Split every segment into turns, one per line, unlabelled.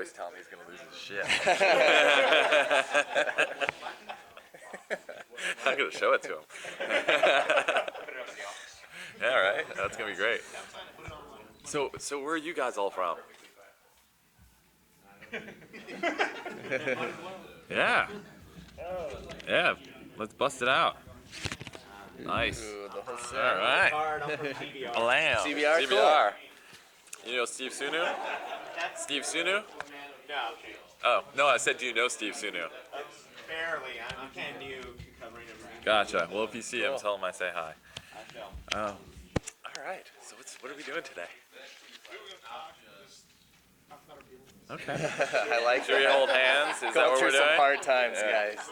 always tell him he's going to lose his shit. I'm going to show it to him. Yeah, right? That's going to be great. So where are you guys all from? Yeah. Yeah, let's bust it out. Nice.
Ooh, the whole set.
All right. Blam.
CBR,
CBR. You know Steve Sunu? Steve Sunu?
No.
Oh, no, I said, do you know Steve Sunu?
Barely. I'm kind of new covering everything.
Gotcha. Well, if you see him, tell him I say hi.
I know.
All right. So what are we doing today? Okay.
I like
Should we
that.
hold hands? Is that
Going
what
through
we're
some
doing?
hard times,
Yeah.
guys.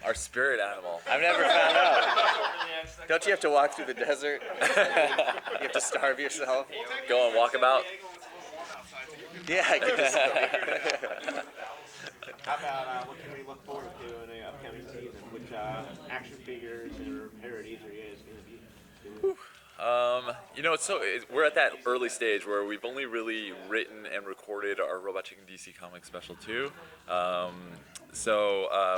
Our spirit animal.
I've never found out. Don't you have to walk through the desert? You have to starve yourself?
Go and walk about.
Yeah, I can just
How about what can we look forward to in the upcoming season? Which action figures or parodies are you guys going to be doing?
You know, we're at that early stage where we've only really written and recorded our Robot Chicken DC Comics Special 2.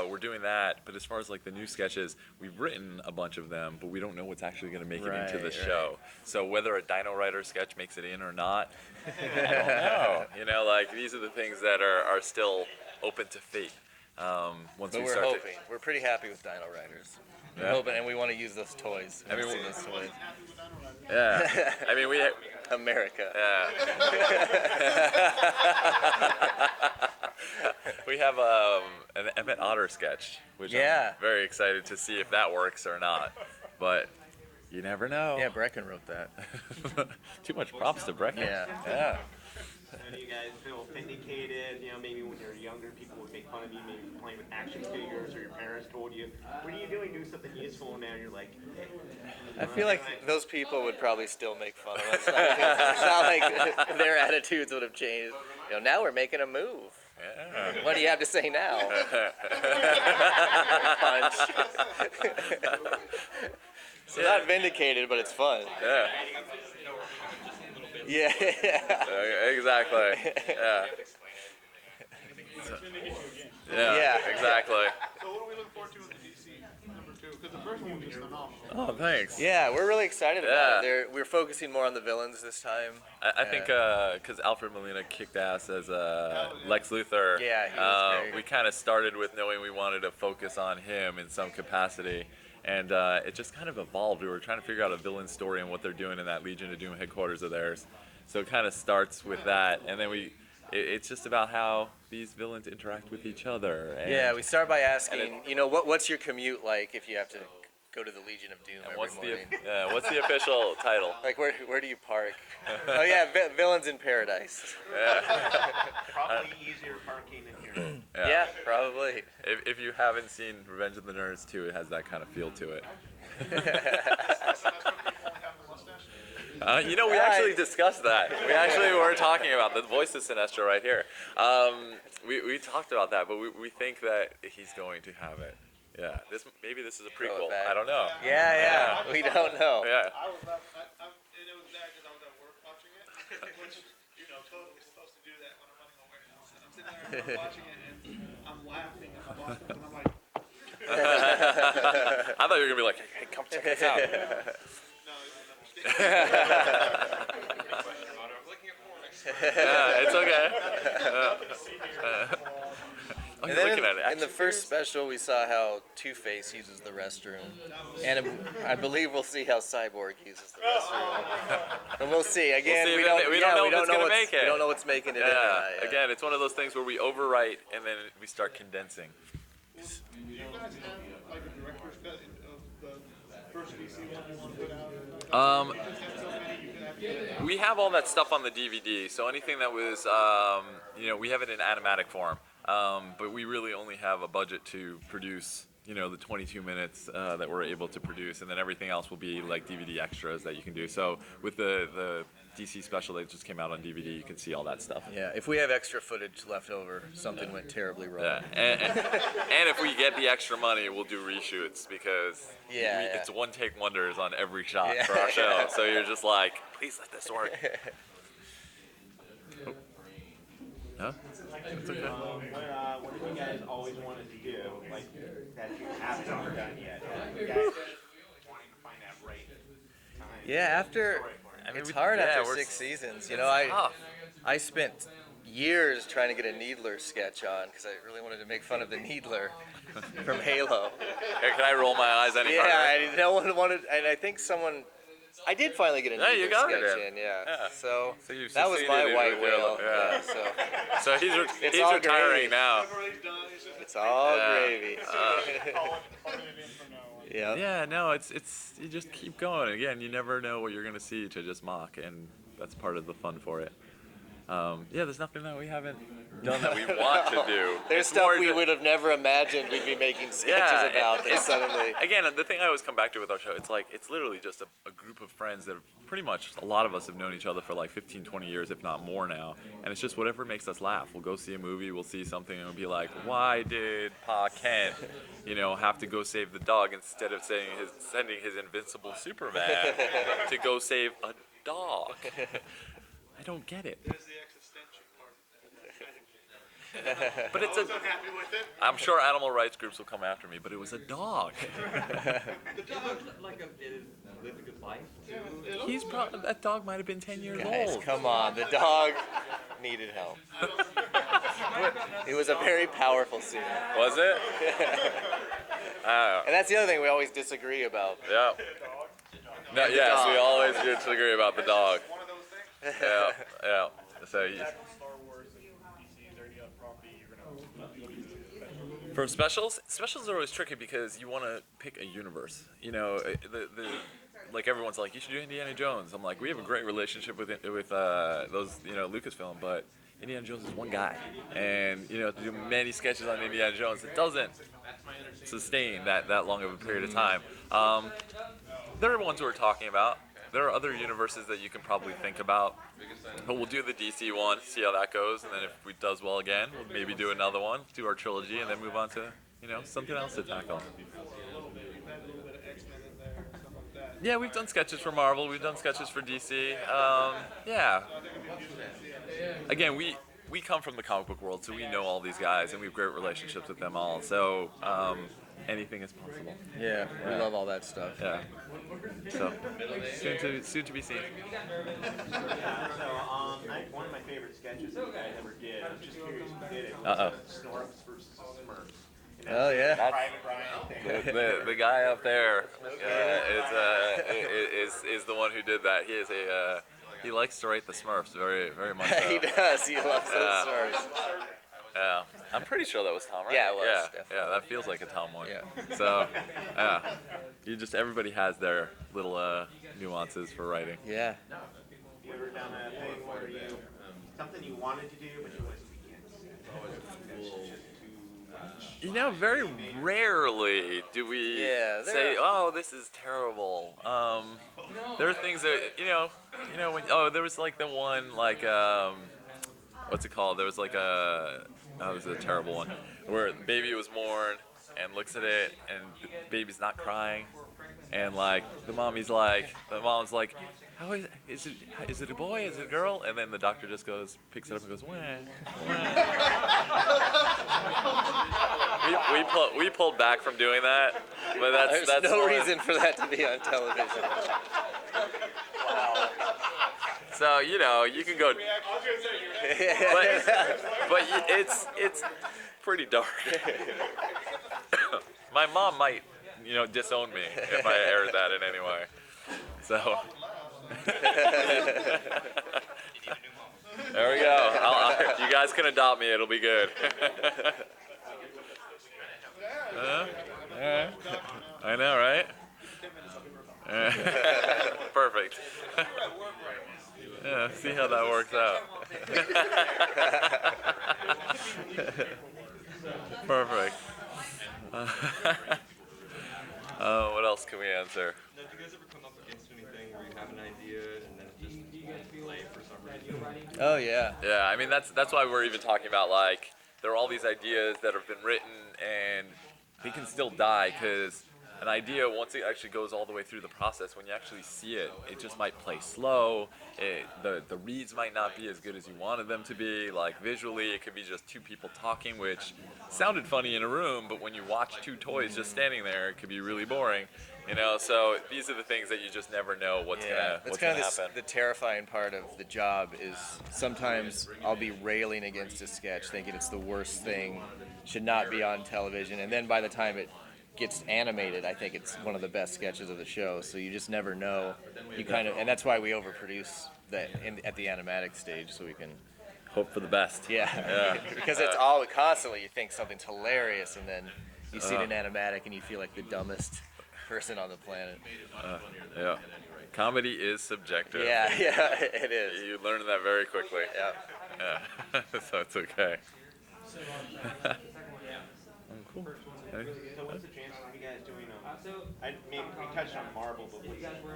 We're doing that, but as far as like the new sketches, we've written a bunch of them, but we don't know what's actually going to make it into the show. So whether a Dino Rider sketch makes it in or not, I don't know. You know, like these are the things that are still open to fate. Once
But
we
we're
start
hoping. We're pretty happy with Dino Riders. We're
Yeah.
hoping, and we want to use those toys.
I mean,
We wanna see those toys.
yeah. I mean,
America.
Yeah. We have an Emmett Otter sketch, which
Yeah.
I'm very excited to see if that works or not. But you never know.
Yeah, Brecken wrote that.
Too much props to Brecken.
Yeah.
Yeah.
So do you guys feel vindicated? You know, maybe when you're younger, people would make fun of you, maybe for playing with action figures, or your parents told you, "What are you doing? Do something useful." And now you're like,
I feel like those people would probably still make fun of us. It's not like their attitudes would have changed. You know, now we're making a move.
Yeah.
What do you have to say now? Punch. So not vindicated, but it's fun.
Yeah.
Yeah.
Exactly. Yeah.
Yeah.
Exactly.
So what do we look forward to with the DC number 2? Because the first one was just phenomenal.
Oh, thanks.
Yeah, we're really excited about
Yeah.
it. We're focusing more on the villains this time.
I think because Alfred Molina kicked ass as Lex Luthor,
Yeah, he was great.
we kind of started with knowing we wanted to focus on him in some capacity. And it just kind of evolved. We were trying to figure out a villain story and what they're doing in that Legion of Doom headquarters of theirs. So it kind of starts with that. And then it's just about how these villains interact with each other. And,
Yeah, we start by asking, you know, what's your commute like if you have to go to the Legion of Doom
and
every
what's
morning?
what's the official title?
Like, where do you park? Oh, yeah, Villains in Paradise.
probably easier parking in here.
Yeah, probably.
If you haven't seen Revenge of the Nerds 2, it has that kind of feel to it. You know, we actually discussed that. We actually were talking about the voice of Sinestro right here. We talked about that, but we think that he's going to have it. Yeah, maybe this is a prequel.
back.
I don't know.
Yeah, we don't know.
Yeah.
I was up, and it was bad because I was at work watching it, which, you know, totally supposed to do that when I'm running a warehouse. And I'm sitting there watching it, and I'm laughing, and my boss comes, and I'm like,
I thought you were gonna be like, hey, come check this out.
no, you don't understand.
Yeah, it's okay. Oh,
And
you're
then
looking at it.
in the first special, we saw how Two-Face uses the restroom. And I believe we'll see how Cyborg uses the restroom. And we'll see. Again,
see if
we
it-
don't,
we
yeah,
don't know
we
if
don't
it's
know
gonna
what's,
make it.
we don't know what's making it in or
Yeah.
not yet.
Again, it's one of those things where we overwrite and then we start condensing.
Do you guys have, like, a director's cut of the first DC one you want to put out? You just have so many, you could have to get it out.
We have all that stuff on the DVD, so anything that was, we have it in animatic form. But we really only have a budget to produce, the 22 minutes that we're able to produce, and then everything else will be like DVD extras that you can do. So with the DC special that just came out on DVD, you can see all that stuff.
Yeah, if we have extra footage left over, something went terribly wrong.
Yeah, and if we get the extra money, we'll do reshoots because
Yeah.
it's one take wonders on every shot
Yeah.
for our show. So you're just like, please let this work. Huh? It's okay.
What have you guys always wanted to do, like that you haven't done yet? You guys wanting to find that right time.
Yeah, after
I mean,
it's hard
yeah,
after
we're
6
s-
seasons. You
it's
know,
tough.
I spent years trying to get a Needler sketch on because I really wanted to make fun of the Needler from Halo.
Here, can I roll my eyes any
Yeah,
harder?
no one wanted, and I think someone. I did finally get a
Yeah, you
Needler
got it
sketch
in.
in, yeah.
Yeah.
So
So you've
that was my
succeeded in
white
your
whale.
deal. Yeah.
So
So
It's
he's
all
retiring
gravy.
now.
Whenever he's done, he's just
it's all
Yeah.
gravy.
calling it in from now on.
Yeah.
Yeah, no, it's you just keep going. Again, you never know what you're gonna see to just mock, and that's part of the fun for it. Yeah, there's nothing that we haven't done that we want to do.
There's
It's
stuff
more
we
ju-
would have never imagined we'd be making sketches
Yeah,
about that
it's-
suddenly.
Again, the thing I always come back to with our show, it's like it's literally just a group of friends that have pretty much a lot of us have known each other for like 15, 20 years, if not more now. And it's just whatever makes us laugh. We'll go see a movie, we'll see something, and we'll be like, why did Pa Kent, have to go save the dog instead of sending his invincible Superman to go save a dog? I don't get it.
There's the existential part.
But it's
I'm happy with it.
I'm sure animal rights groups will come after me, but it was a dog.
Like it lived a good life.
He's probably that dog might have been 10 years
Guys,
old.
come on. The dog needed help. It was a very powerful scene.
Was it?
And that's the other thing we always disagree about.
Yeah. No, yes,
dog.
we always disagree about the dog.
One of those things.
Yeah, yeah. So
Star Wars and DC, is there any other property you're gonna
for specials are always tricky because you want to pick a universe. The like everyone's like you should do Indiana Jones. I'm like we have a great relationship with those Lucasfilm, but Indiana Jones is one guy, and to do many sketches on Indiana Jones, it doesn't sustain that long of a period of time. There are ones we're talking about. There are other universes that you can probably think about, but we'll do the DC one, see how that goes, and then if it does well again, we'll maybe do another one, do our trilogy, and then move on to something else to tackle.
You've had a little bit of X-Men in there, stuff like that.
Yeah, we've done sketches for Marvel, we've done sketches for DC. Yeah. Again, we come from the comic book world, so we know all these guys, and we have great relationships with them all. So anything is possible.
Yeah, we love all that stuff.
Yeah. So soon to be seen.
So, one of my favorite sketches that you guys ever did, I'm just curious who did it,
Uh-oh.
was Snorks versus Smurfs.
Oh, yeah.
Private Ryan thing.
The guy up there is the one who did that. He likes to write the Smurfs very very much. So.
He does. He loves those
Yeah.
stars.
Yeah, I'm pretty sure that was Tom, right?
Yeah, it was,
Yeah,
definitely.
yeah, that feels like a Tom one.
Yeah.
So, yeah, everybody has their little nuances for writing.
Yeah.
You ever done a thing where something you wanted to do, but you was
Very rarely do we
Yeah,
say, "Oh, this is terrible." There are things that there was like the one like what's it called? There was like that was a terrible one where the baby was born and looks at it and the baby's not crying and like the mom's like, how is it a boy? Is it a girl? And then the doctor just picks it up and goes, wah, wah. We pulled back from doing that, but
There's
that's
no
one.
reason for that to be on television.
So you can go, but it's pretty dark. My mom might disown me if I aired that in any way. So there we go. You guys can adopt me. It'll be good. I know, right? Perfect. Yeah, see how that works out. Perfect. What else can we answer?
Now, do you guys ever come up against anything where you have an idea and then it just delay for some reason?
Oh, yeah.
Yeah, I mean that's why we're even talking about like there are all these ideas that have been written and they can still die because an idea, once it actually goes all the way through the process, when you actually see it, it just might play slow. The reads might not be as good as you wanted them to be. Like visually, it could be just two people talking, which sounded funny in a room, but when you watch two toys just standing there, it could be really boring. You know, so these are the things that you just never know what's
That's
gonna
kind of
happen.
the terrifying part of the job is sometimes I'll be railing against a sketch, thinking it's the worst thing, should not be on television, and then by the time it gets animated, I think it's one of the best sketches of the show. So you just never know. You kind of, and that's why we overproduce that at the animatic stage, so we can.
Hope for the best.
Yeah, because it's all constantly you think something's hilarious, and then you see it in animatic, and you feel like the dumbest person on the planet.
Yeah. Comedy is subjective.
Yeah, it is.
You learn that very quickly.
Yeah.
Yeah. So it's okay. Cool. Okay.
So what's the chances of you guys doing I mean, we touched on Marvel, but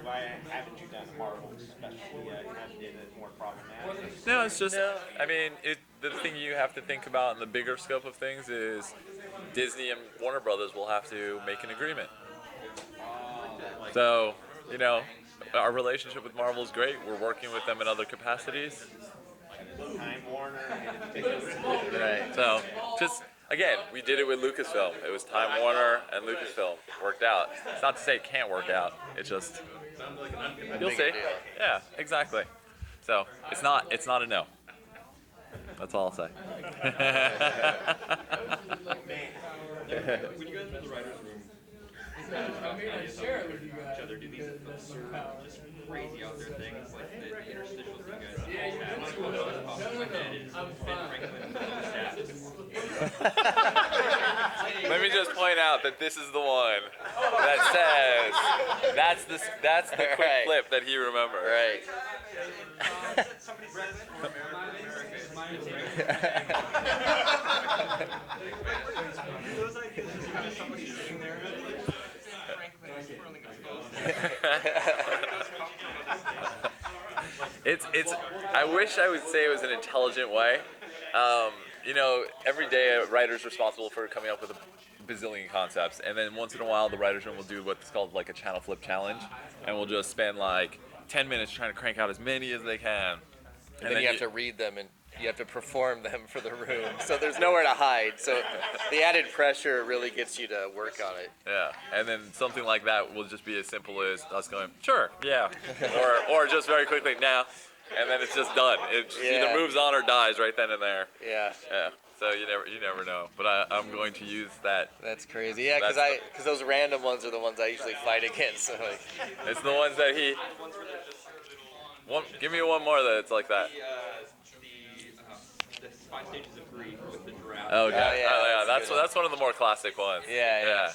why haven't you done a Marvel special yet? Kind of did it more problematic.
No, it's just, I mean, the thing you have to think about in the bigger scope of things is Disney and Warner Brothers will have to make an agreement. So, you know, our relationship with Marvel is great. We're working with them in other capacities.
Time Warner and
Right.
So, just, again, we did it with Lucasfilm. It was Time Warner and Lucasfilm. Worked out. It's not to say it can't work out. It just, you'll see.
bigger deal.
Yeah, exactly. So, it's not a no. That's all I'll say.
When you guys are in the writer's room, each other do these absurd, just crazy out there things like the interstitials you guys have. Like one that pops in my head is Ben Franklin stats.
Let me just point out that this is the one that says that's the quick
Right.
flip that he remembers.
Right.
It's. I wish I would say it was an intelligent way. You know, every day a writer's responsible for coming up with a bazillion concepts, and then once in a while the writer's room will do what's called like a channel flip challenge, and we'll just spend like 10 minutes trying to crank out as many as they can.
And then you have to read them and you have to perform them for the room. So there's nowhere to hide. So the added pressure really gets you to work on it.
Yeah, and then something like that will just be as simple as us going, sure, yeah, or just very quickly, nah, and then it's just done. It just
Yeah.
either moves on or dies right then and there.
Yeah.
Yeah, so you never know. But I'm going to use that.
That's crazy. Yeah, because those random ones are the ones I usually fight against. So like,
It's the ones that he. Give me one more that's like that.
The 5 stages of grief with the giraffe.
Oh, okay.
yeah,
Oh,
that's a good
that's one of the more classic ones.
Yeah.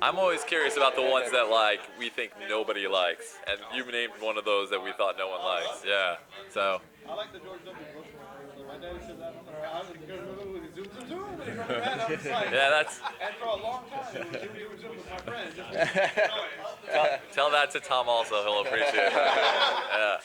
I'm always curious about the ones that like we think nobody likes, and you named one of those that we thought no one likes. Yeah. So.
I like the George W. Bush one. My dad said that one. I was like, zoom, zoom, zoom. And he ran around, I was like,
Yeah, that's.
and for a long time, it was zoom, zoom, zoom with my friend. Just
Tell that to Tom also. He'll appreciate it. Yeah.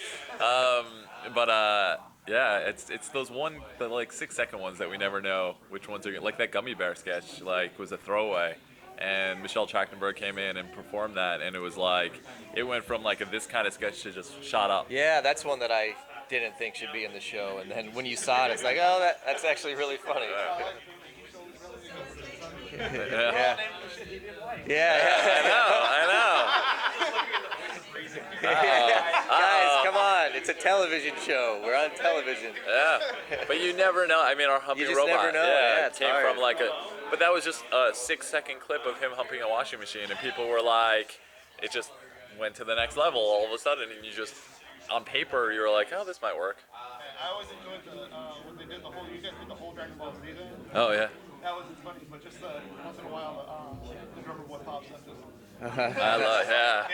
Yeah, it's those the like 6-second ones that we never know which ones are like that gummy bear sketch like was a throwaway, and Michelle Trachtenberg came in and performed that, and it was like it went from like this kind of sketch to just shot up.
yeah, that's one that I didn't think should be in the show. And then when you saw it, it's like, oh, that's actually really funny.
Yeah.
Yeah.
I know.
Guys, come on. It's a television show. We're on television.
Yeah, but you never know. I mean, our humping
You just
robot.
never know. Yeah, it's
came
hard.
from like but that was just a 6-second clip of him humping a washing machine, and people were like, it just went to the next level all of a sudden, and you just, on paper, you were like, oh, this might work.
I always enjoyed when they did you guys did the whole Dragon Ball Z thing.
Oh yeah,
That wasn't funny, but just once in a while, the drummer boy pops up. Just,
I love, yeah.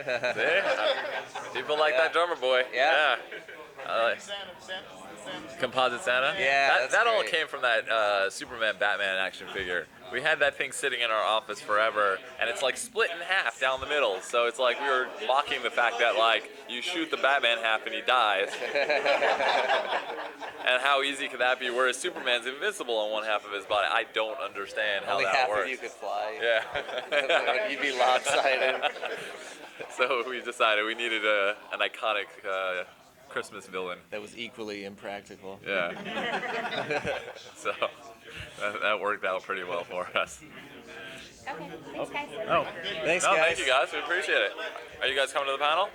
yeah.
See? People like that drummer boy.
Yeah.
I like-
Santa
Composite Santa?
Yeah,
that,
that's
that all
great.
came from that Superman Batman action figure. We had that thing sitting in our office forever, and it's like split in half down the middle. So it's like we were mocking the fact that like you shoot the Batman half and he dies. And how easy could that be? Whereas Superman's invisible on one half of his body. I don't understand how
Only
that
half
works.
of you could fly.
Yeah.
You'd be lopsided.
So we decided we needed an iconic Christmas villain.
That was equally impractical.
Yeah. So that worked out pretty well for us.
Okay, thanks guys.
Oh,
Thanks,
no,
guys.
thank you guys. We appreciate it. Are you guys coming to the panel?